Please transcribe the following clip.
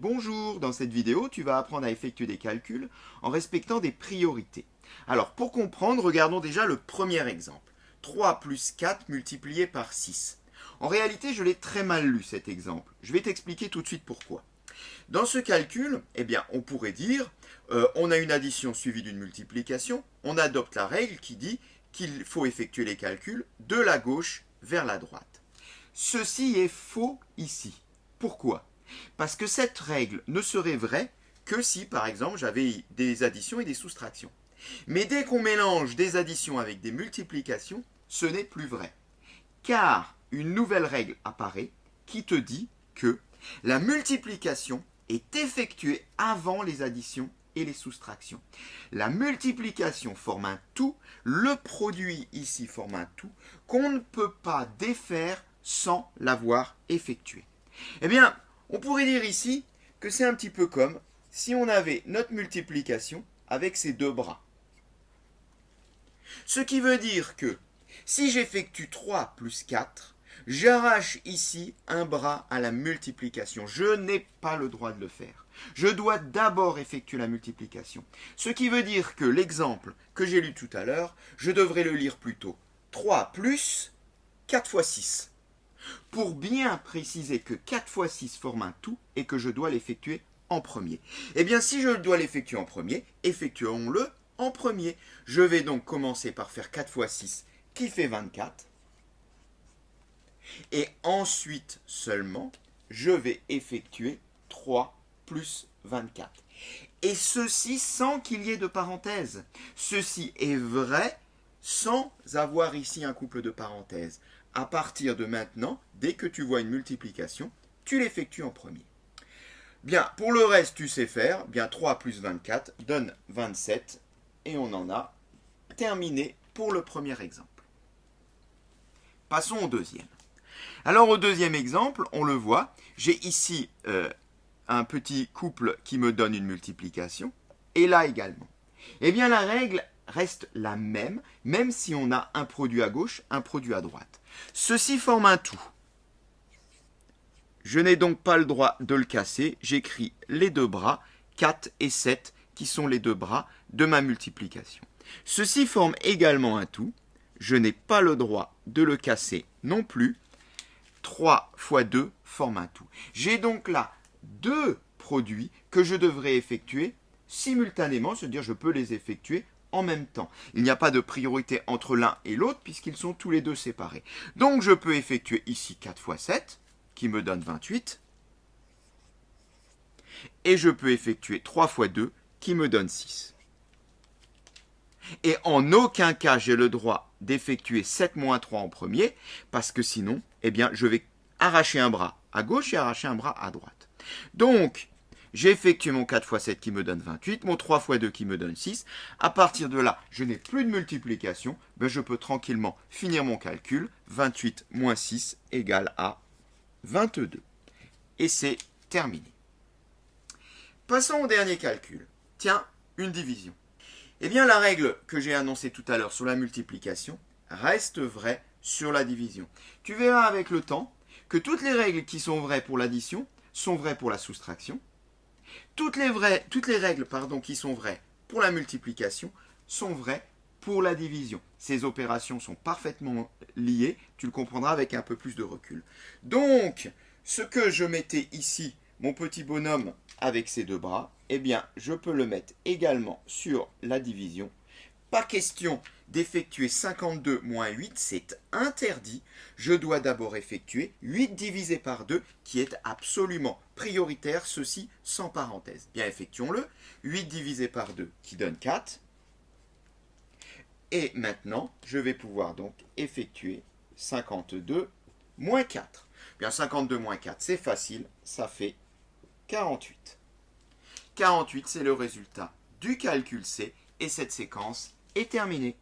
Bonjour, dans cette vidéo, tu vas apprendre à effectuer des calculs en respectant des priorités. Alors, pour comprendre, regardons déjà le premier exemple. 3 plus 4 multiplié par 6. En réalité, je l'ai très mal lu cet exemple. Je vais t'expliquer tout de suite pourquoi. Dans ce calcul, on pourrait dire, on a une addition suivie d'une multiplication, on adopte la règle qui dit qu'il faut effectuer les calculs de la gauche vers la droite. Ceci est faux ici. Pourquoi ? Parce que cette règle ne serait vraie que si, par exemple, j'avais des additions et des soustractions. Mais dès qu'on mélange des additions avec des multiplications, ce n'est plus vrai. Car une nouvelle règle apparaît qui te dit que la multiplication est effectuée avant les additions et les soustractions. La multiplication forme un tout, le produit ici forme un tout, qu'on ne peut pas défaire sans l'avoir effectué. On pourrait dire ici que c'est un petit peu comme si on avait notre multiplication avec ces deux bras. Ce qui veut dire que si j'effectue 3 plus 4, j'arrache ici un bras à la multiplication. Je n'ai pas le droit de le faire. Je dois d'abord effectuer la multiplication. Ce qui veut dire que l'exemple que j'ai lu tout à l'heure, je devrais le lire plutôt 3 plus 4 fois 6. Pour bien préciser que 4 fois 6 forme un tout et que je dois l'effectuer en premier. Si je dois l'effectuer en premier, effectuons-le en premier. Je vais donc commencer par faire 4 fois 6 qui fait 24. Et ensuite seulement, je vais effectuer 3 plus 24. Et ceci sans qu'il y ait de parenthèse. Ceci est vrai sans avoir ici un couple de parenthèses. À partir de maintenant, dès que tu vois une multiplication, tu l'effectues en premier. Bien, pour le reste, tu sais faire. 3 plus 24 donne 27. Et on en a terminé pour le premier exemple. Passons au deuxième. Alors au deuxième exemple, on le voit, j'ai ici un petit couple qui me donne une multiplication, et là également. La règle reste la même, même si on a un produit à gauche, un produit à droite. Ceci forme un tout. Je n'ai donc pas le droit de le casser, j'écris les deux bras, 4 et 7, qui sont les deux bras de ma multiplication. Ceci forme également un tout, je n'ai pas le droit de le casser non plus, 3 fois 2 forme un tout. J'ai donc là deux produits que je devrais effectuer simultanément, c'est-à-dire je peux les effectuer en même temps. Il n'y a pas de priorité entre l'un et l'autre puisqu'ils sont tous les deux séparés. Donc je peux effectuer ici 4 fois 7 qui me donne 28 et je peux effectuer 3 fois 2 qui me donne 6. Et en aucun cas j'ai le droit d'effectuer 7 moins 3 en premier parce que sinon, je vais arracher un bras à gauche et arracher un bras à droite. Donc, j'ai effectué mon 4 fois 7 qui me donne 28, mon 3 fois 2 qui me donne 6. À partir de là, je n'ai plus de multiplication. Je peux tranquillement finir mon calcul. 28 moins 6 égale à 22. Et c'est terminé. Passons au dernier calcul. Tiens, une division. La règle que j'ai annoncée tout à l'heure sur la multiplication reste vraie sur la division. Tu verras avec le temps que toutes les règles qui sont vraies pour l'addition sont vraies pour la soustraction. Toutes les règles qui sont vraies pour la multiplication sont vraies pour la division. Ces opérations sont parfaitement liées, tu le comprendras avec un peu plus de recul. Donc, ce que je mettais ici, mon petit bonhomme avec ses deux bras, je peux le mettre également sur la division. Pas question d'effectuer 52 moins 8, c'est interdit. Je dois d'abord effectuer 8 divisé par 2, qui est absolument prioritaire, ceci sans parenthèse. Effectuons-le. 8 divisé par 2, qui donne 4. Et maintenant, je vais pouvoir donc effectuer 52 moins 4. 52 moins 4, c'est facile, ça fait 48. 48, c'est le résultat du calcul C, et cette séquence est terminée.